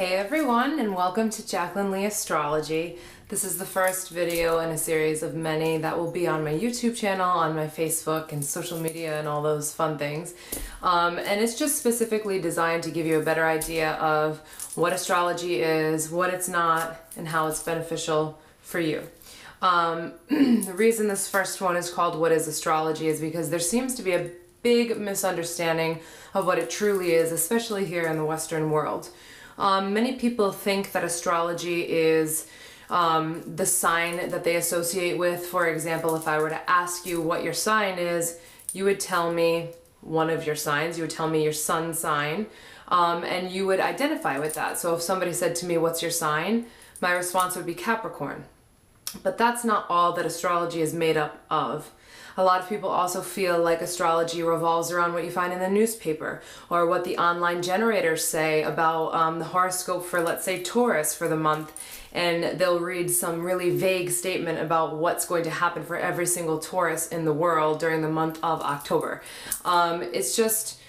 Hey everyone, and welcome to Jaclyn Leigh Astrology. This is the first video in a series of many that will be on my YouTube channel, on my Facebook and social media and all those fun things. And it's just specifically designed to give you a better idea of what astrology is, what it's not, and how it's beneficial for you. The reason this first one is called What is Astrology is because there seems to be a big misunderstanding of what it truly is, especially here in the Western world. Many people think that astrology is the sign that they associate with. For example, if I were to ask you what your sign is, you would tell me one of your signs. You would tell me your sun sign, and you would identify with that. So if somebody said to me, "What's your sign?" my response would be Capricorn. But that's not all that astrology is made up of. A lot of people also feel like astrology revolves around what you find in the newspaper or what the online generators say about the horoscope for, let's say, Taurus for the month, and they'll read some really vague statement about what's going to happen for every single Taurus in the world during the month of October. It's just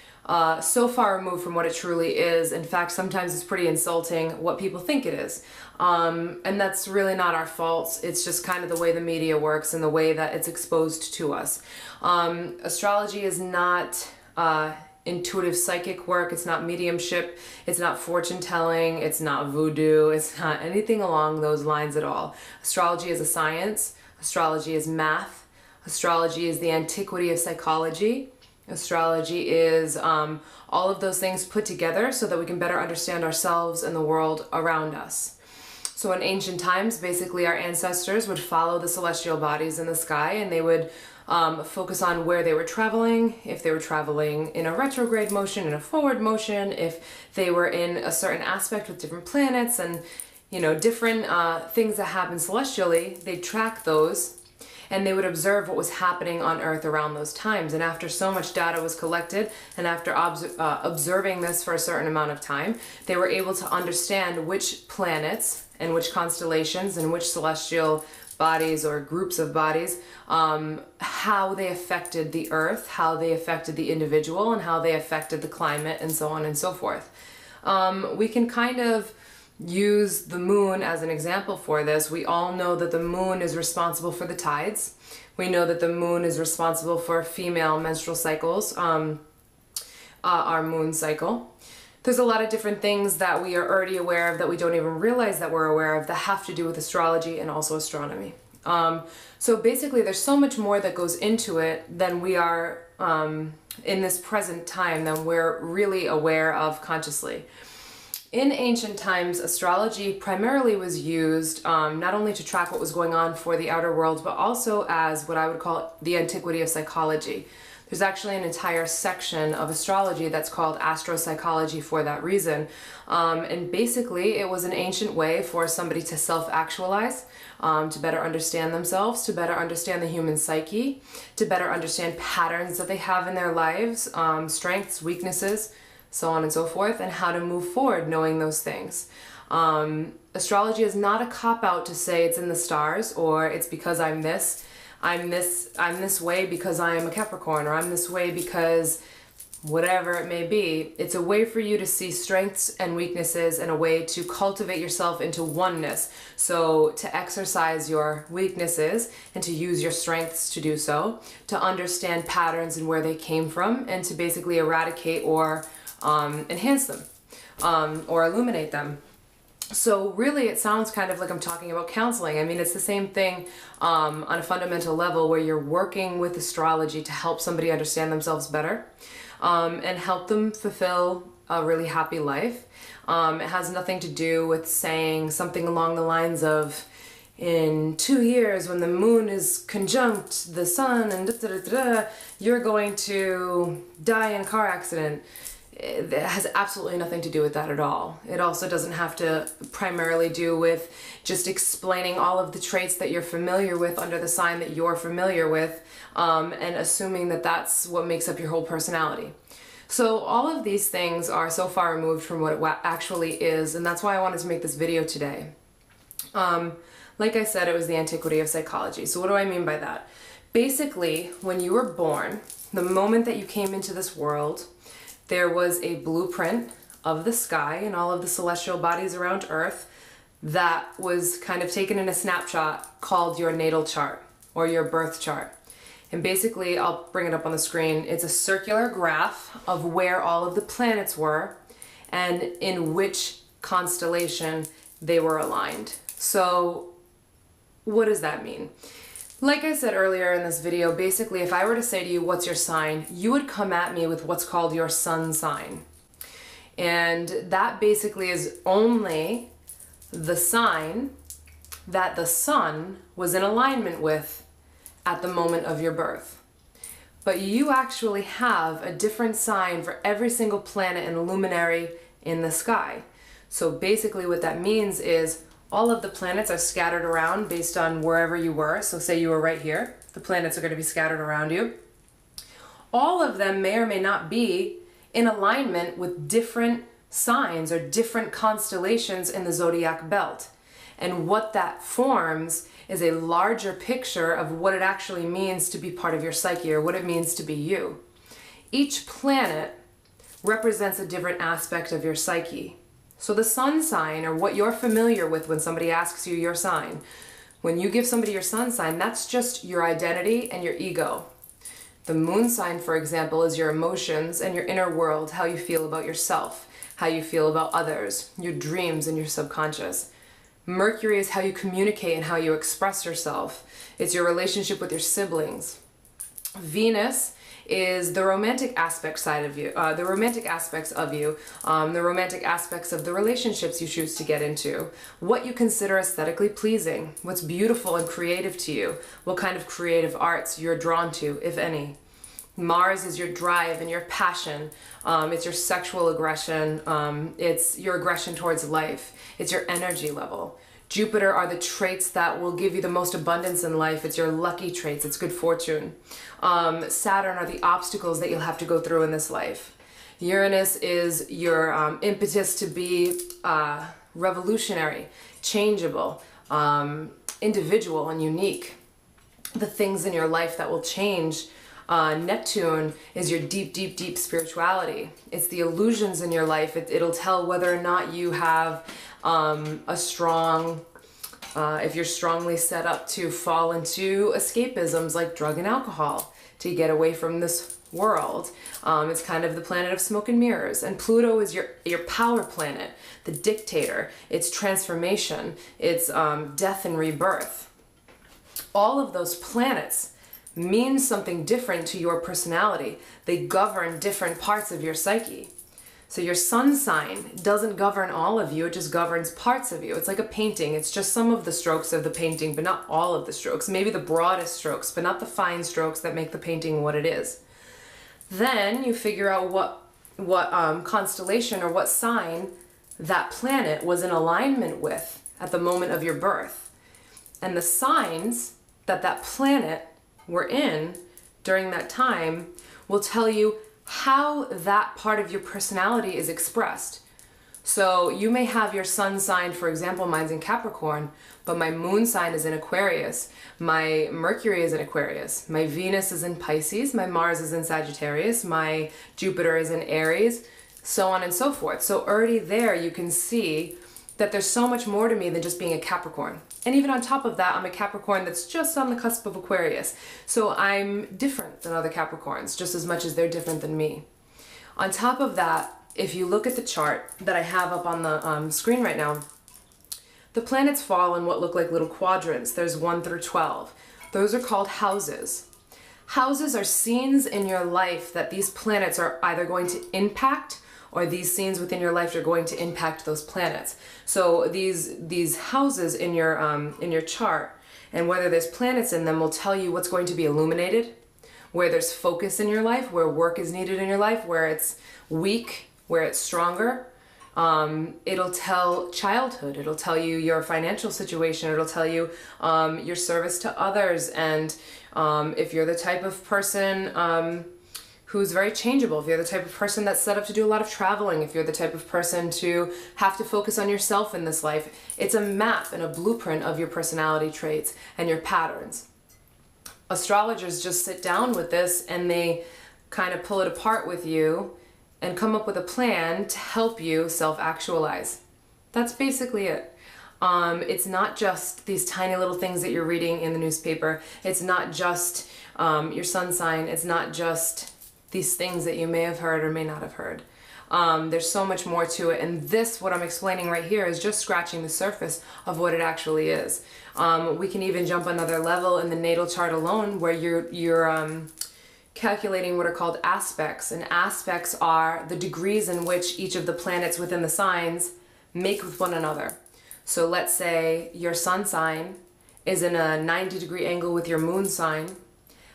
so far removed from what it truly is. In fact, sometimes it's pretty insulting what people think it is. And that's really not our fault. It's just kind of the way the media works and the way that it's exposed to us. Astrology is not intuitive psychic work. It's not mediumship. It's not fortune telling. It's not voodoo. It's not anything along those lines at all. Astrology is a science. Astrology is math. Astrology is the antiquity of psychology. Astrology is all of those things put together so that we can better understand ourselves and the world around us. So in ancient times, basically our ancestors would follow the celestial bodies in the sky, and they would focus on where they were traveling, if they were traveling in a retrograde motion, in a forward motion, if they were in a certain aspect with different planets and, you know, different things that happen celestially. They'd track those, and they would observe what was happening on Earth around those times. And after so much data was collected, and after observing this for a certain amount of time, they were able to understand which planets and which constellations and which celestial bodies or groups of bodies, how they affected the Earth, how they affected the individual, and how they affected the climate, and so on and so forth. We can kind of use the moon as an example for this. We all know that the moon is responsible for the tides. We know that the moon is responsible for female menstrual cycles, our moon cycle. There's a lot of different things that we are already aware of that we don't even realize that we're aware of that have to do with astrology and also astronomy. So basically there's so much more that goes into it than we are in this present time than we're really aware of consciously. In ancient times, astrology primarily was used not only to track what was going on for the outer world, but also as what I would call the antiquity of psychology. There's actually an entire section of astrology that's called astropsychology for that reason. And basically, it was an ancient way for somebody to self-actualize, to better understand themselves, to better understand the human psyche, to better understand patterns that they have in their lives, strengths, weaknesses, so on and so forth, and how to move forward knowing those things. Astrology is not a cop-out to say it's in the stars or it's because I'm this way because I am a Capricorn, or I'm this way because whatever it may be. It's a way for you to see strengths and weaknesses and a way to cultivate yourself into oneness. So to exercise your weaknesses and to use your strengths to do so, to understand patterns and where they came from, and to basically eradicate or enhance them or illuminate them. So really it sounds kind of like I'm talking about counseling. I mean, it's the same thing on a fundamental level where you're working with astrology to help somebody understand themselves better and help them fulfill a really happy life. It has nothing to do with saying something along the lines of, in 2 years when the moon is conjunct the sun and you're going to die in a car accident. It has absolutely nothing to do with that at all. It also doesn't have to primarily do with just explaining all of the traits that you're familiar with under the sign that you're familiar with, and assuming that that's what makes up your whole personality. So all of these things are so far removed from what it actually is, and that's why I wanted to make this video today. Like I said, it was the antiquity of psychology. So what do I mean by that? Basically, when you were born, the moment that you came into this world, there was a blueprint of the sky and all of the celestial bodies around Earth that was kind of taken in a snapshot called your natal chart or your birth chart. And basically, I'll bring it up on the screen, it's a circular graph of where all of the planets were and in which constellation they were aligned. So what does that mean? Like I said earlier in this video, basically if I were to say to you, what's your sign? You would come at me with what's called your sun sign. And that basically is only the sign that the sun was in alignment with at the moment of your birth. But you actually have a different sign for every single planet and luminary in the sky. So basically what that means is all of the planets are scattered around based on wherever you were. So say you were right here, the planets are going to be scattered around you. All of them may or may not be in alignment with different signs or different constellations in the zodiac belt. And what that forms is a larger picture of what it actually means to be part of your psyche, or what it means to be you. Each planet represents a different aspect of your psyche. So the sun sign, or what you're familiar with when somebody asks you your sign, when you give somebody your sun sign, that's just your identity and your ego. The moon sign, for example, is your emotions and your inner world, how you feel about yourself, how you feel about others, your dreams and your subconscious. Mercury is how you communicate and how you express yourself. It's your relationship with your siblings. Venus is the romantic aspect side of you, the romantic aspects of you, the romantic aspects of the relationships you choose to get into, what you consider aesthetically pleasing, what's beautiful and creative to you, what kind of creative arts you're drawn to, if any. Mars is your drive and your passion. It's your sexual aggression. It's your aggression towards life. It's your energy level. Jupiter are the traits that will give you the most abundance in life. It's your lucky traits. It's good fortune. Saturn are the obstacles that you'll have to go through in this life. Uranus is your impetus to be revolutionary, changeable, individual, and unique. The things in your life that will change. Neptune is your deep, deep, deep spirituality. It's the illusions in your life. It'll tell whether or not you have a strong, if you're strongly set up to fall into escapisms like drug and alcohol to get away from this world. It's kind of the planet of smoke and mirrors. And Pluto is your power planet, the dictator. It's transformation. It's death and rebirth. All of those planets means something different to your personality. They govern different parts of your psyche. So your sun sign doesn't govern all of you, it just governs parts of you. It's like a painting. It's just some of the strokes of the painting, but not all of the strokes. Maybe the broadest strokes, but not the fine strokes that make the painting what it is. Then you figure out what constellation or what sign that planet was in alignment with at the moment of your birth. And the signs that that planet were in during that time will tell you how that part of your personality is expressed. So you may have your sun sign, for example, mine's in Capricorn, but my moon sign is in Aquarius, my Mercury is in Aquarius, my Venus is in Pisces, my Mars is in Sagittarius, my Jupiter is in Aries, so on and so forth. So already there you can see that there's so much more to me than just being a Capricorn. And even on top of that, I'm a Capricorn that's just on the cusp of Aquarius. So I'm different than other Capricorns, just as much as they're different than me. On top of that, if you look at the chart that I have up on the screen right now, the planets fall in what look like little quadrants. There's 1 through 12. Those are called houses. Houses are scenes in your life that these planets are either going to impact, or these scenes within your life are going to impact those planets. So these houses in your chart, and whether there's planets in them, will tell you what's going to be illuminated, where there's focus in your life, where work is needed in your life, where it's weak, where it's stronger. It'll tell childhood, it'll tell you your financial situation, it'll tell you your service to others, and if you're the type of person who's very changeable, if you're the type of person that's set up to do a lot of traveling, if you're the type of person to have to focus on yourself in this life, it's a map and a blueprint of your personality traits and your patterns. Astrologers just sit down with this and they kind of pull it apart with you and come up with a plan to help you self-actualize. That's basically it. It's not just these tiny little things that you're reading in the newspaper. It's not just your sun sign. It's not just these things that you may have heard or may not have heard. There's so much more to it, and this, what I'm explaining right here, is just scratching the surface of what it actually is. We can even jump another level in the natal chart alone, where you're calculating what are called aspects, and aspects are the degrees in which each of the planets within the signs make with one another. So let's say your sun sign is in a 90-degree angle with your moon sign.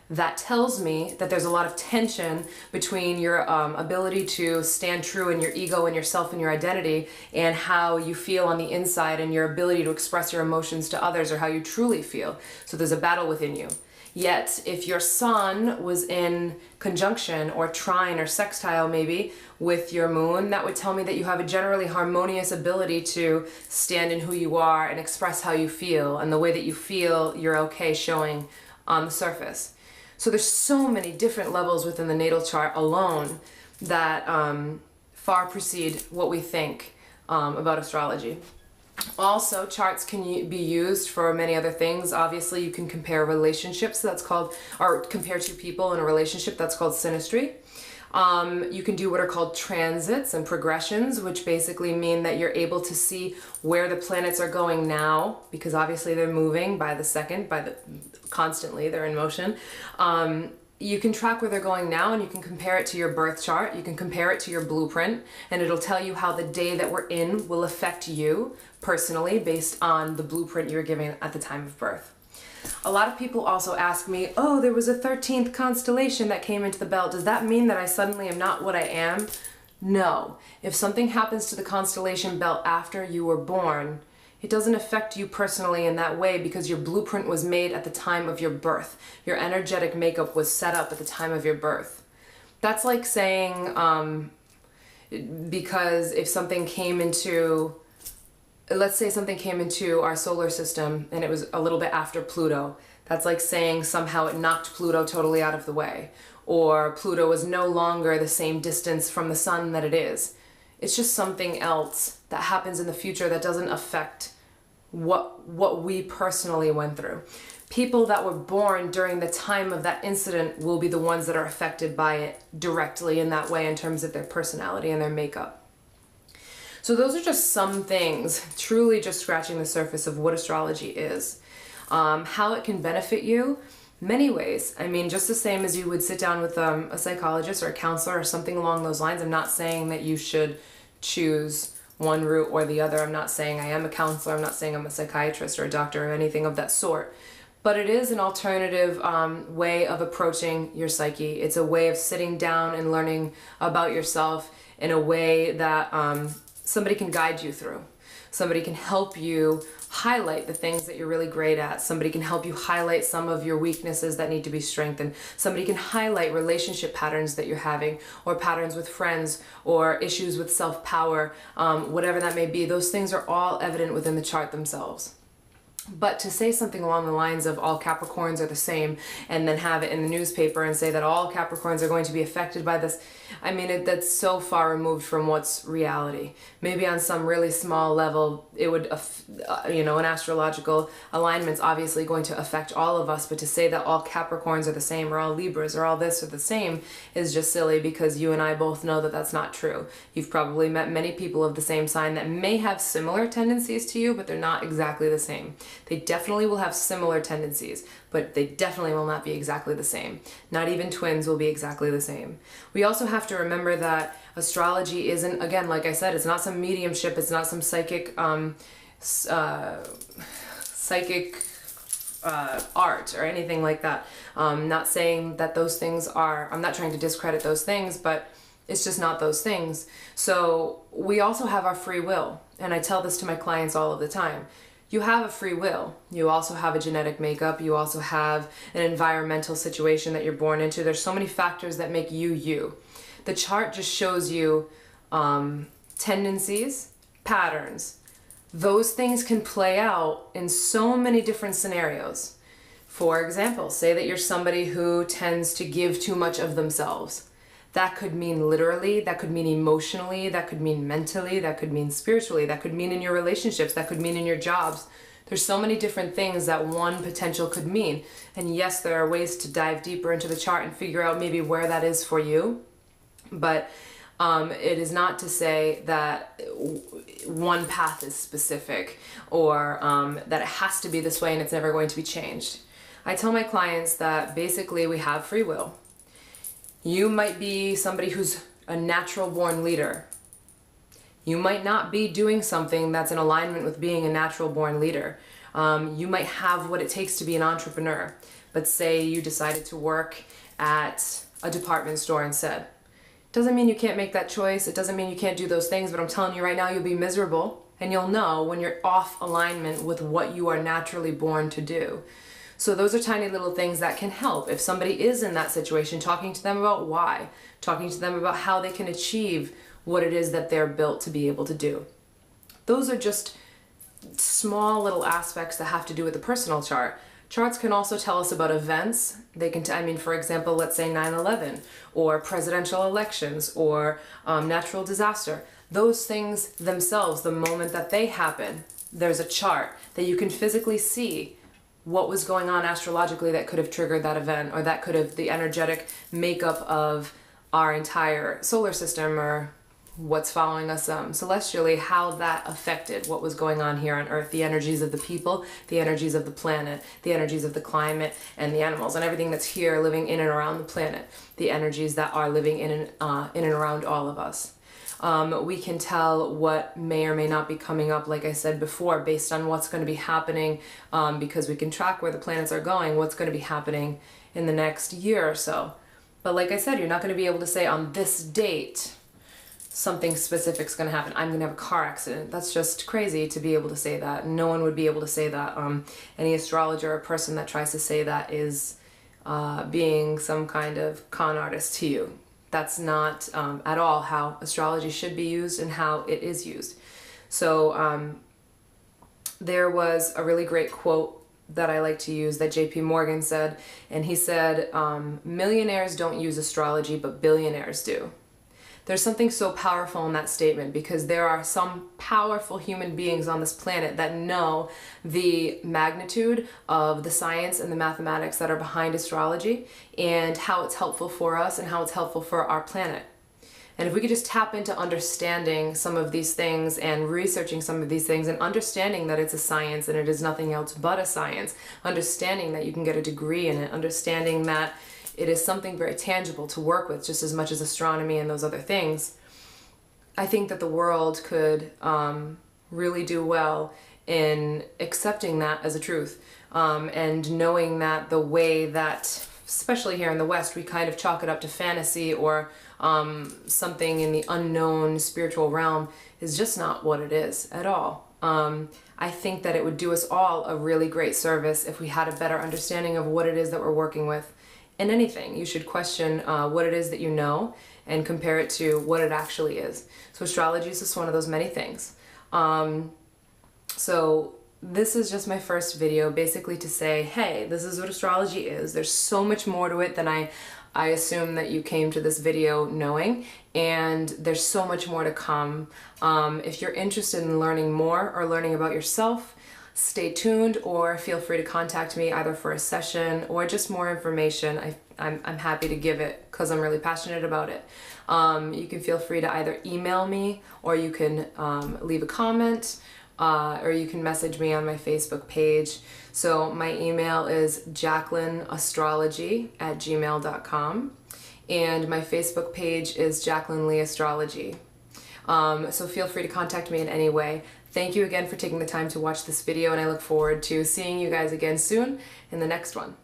That tells me that there's a lot of tension between your ability to stand true in your ego and yourself and your identity, and how you feel on the inside, and your ability to express your emotions to others, or how you truly feel. So there's a battle within you. Yet, if your sun was in conjunction or trine or sextile maybe with your moon, that would tell me that you have a generally harmonious ability to stand in who you are and express how you feel, and the way that you feel you're okay showing on the surface. So there's so many different levels within the natal chart alone that far precede what we think about astrology. Also, charts can be used for many other things. Obviously, you can compare relationships, that's called, or compare two people in a relationship, that's called synastry. You can do what are called transits and progressions, which basically mean that you're able to see where the planets are going now, because obviously they're moving by the second, constantly, they're in motion. You can track where they're going now, and you can compare it to your birth chart. You can compare it to your blueprint, and it'll tell you how the day that we're in will affect you personally based on the blueprint you were given at the time of birth. A lot of people also ask me, oh, there was a 13th constellation that came into the belt. Does that mean that I suddenly am not what I am? No. If something happens to the constellation belt after you were born, it doesn't affect you personally in that way, because your blueprint was made at the time of your birth. Your energetic makeup was set up at the time of your birth. That's like saying, because if something came into, let's say something came into our solar system and it was a little bit after Pluto, that's like saying somehow it knocked Pluto totally out of the way, or Pluto was no longer the same distance from the sun that it is. It's just something else that happens in the future that doesn't affect what we personally went through. People that were born during the time of that incident will be the ones that are affected by it directly in that way, in terms of their personality and their makeup. So those are just some things, truly just scratching the surface of what astrology is. How it can benefit you, many ways. I mean, just the same as you would sit down with a psychologist or a counselor or something along those lines. I'm not saying that you should choose one route or the other. I'm not saying I am a counselor. I'm not saying I'm a psychiatrist or a doctor or anything of that sort. But it is an alternative way of approaching your psyche. It's a way of sitting down and learning about yourself in a way that somebody can guide you through. Somebody can help you highlight the things that you're really great at. Somebody can help you highlight some of your weaknesses that need to be strengthened. Somebody can highlight relationship patterns that you're having, or patterns with friends, or issues with self-power, whatever that may be. Those things are all evident within the chart themselves. But to say something along the lines of all Capricorns are the same, and then have it in the newspaper and say that all Capricorns are going to be affected by this, I mean, that's so far removed from what's reality. Maybe on some really small level, it would, an astrological alignment's obviously going to affect all of us, but to say that all Capricorns are the same, or all Libras, or all this are the same, is just silly, because you and I both know that that's not true. You've probably met many people of the same sign that may have similar tendencies to you, but they're not exactly the same. They definitely will have similar tendencies, but they definitely will not be exactly the same. Not even twins will be exactly the same. We also have to remember that astrology isn't, again, like I said, it's not some mediumship, it's not some psychic art or anything like that. Not saying that those things are, I'm not trying to discredit those things, but it's just not those things. So we also have our free will, and I tell this to my clients all of the time. You have a free will. You also have a genetic makeup. You also have an environmental situation that you're born into. There's so many factors that make you you. The chart just shows you tendencies, patterns. Those things can play out in so many different scenarios. For example, say that you're somebody who tends to give too much of themselves. That could mean literally, that could mean emotionally, that could mean mentally, that could mean spiritually, that could mean in your relationships, that could mean in your jobs. There's so many different things that one potential could mean. And yes, there are ways to dive deeper into the chart and figure out maybe where that is for you. But it is not to say that one path is specific or that it has to be this way and it's never going to be changed. I tell my clients that basically we have free will. You might be somebody who's a natural born leader. You might not be doing something that's in alignment with being a natural born leader. You might have what it takes to be an entrepreneur, but say you decided to work at a department store instead. Doesn't mean you can't make that choice. It doesn't mean you can't do those things, but I'm telling you right now, you'll be miserable and you'll know when you're off alignment with what you are naturally born to do. So those are tiny little things that can help. If somebody is in that situation, talking to them about why, talking to them about how they can achieve what it is that they're built to be able to do. Those are just small little aspects that have to do with the personal chart. Charts can also tell us about events. They can, for example, let's say 9/11 or presidential elections or natural disaster. Those things themselves, the moment that they happen, there's a chart that you can physically see what was going on astrologically that could have triggered that event, or that could have the energetic makeup of our entire solar system or what's following us celestially, how that affected what was going on here on Earth, the energies of the people, the energies of the planet, the energies of the climate and the animals and everything that's here living in and around the planet, the energies that are living in and around all of us. We can tell what may or may not be coming up, like I said before, based on what's going to be happening, because we can track where the planets are going, what's going to be happening in the next year or so. But like I said, you're not going to be able to say on this date something specific is going to happen. I'm going to have a car accident. That's just crazy to be able to say that. No one would be able to say that. Any astrologer or person that tries to say that is being some kind of con artist to you. That's not at all how astrology should be used and how it is used. So there was a really great quote that I like to use that J.P. Morgan said, and he said, millionaires don't use astrology, but billionaires do. There's something so powerful in that statement, because there are some powerful human beings on this planet that know the magnitude of the science and the mathematics that are behind astrology and how it's helpful for us and how it's helpful for our planet. And if we could just tap into understanding some of these things and researching some of these things and understanding that it's a science and it is nothing else but a science, understanding that you can get a degree in it, understanding that it is something very tangible to work with just as much as astronomy and those other things, I think that the world could really do well in accepting that as a truth, and knowing that the way that, especially here in the West, we kind of chalk it up to fantasy or something in the unknown spiritual realm is just not what it is at all. I think that it would do us all a really great service if we had a better understanding of what it is that we're working with. In anything, you should question what it is that you know and compare it to what it actually is. So astrology is just one of those many things. So this is just my first video, basically to say, hey, this is what astrology is. There's so much more to it than I assume that you came to this video knowing, and there's so much more to come. If you're interested in learning more or learning about yourself, stay tuned, or feel free to contact me either for a session or just more information. I'm happy to give it because I'm really passionate about it. You can feel free to either email me, or you can leave a comment, or you can message me on my Facebook page. So my email is jaclynastrology@gmail.com, and my Facebook page is Jaclyn Leigh Astrology. So feel free to contact me in any way. Thank you again for taking the time to watch this video, and I look forward to seeing you guys again soon in the next one.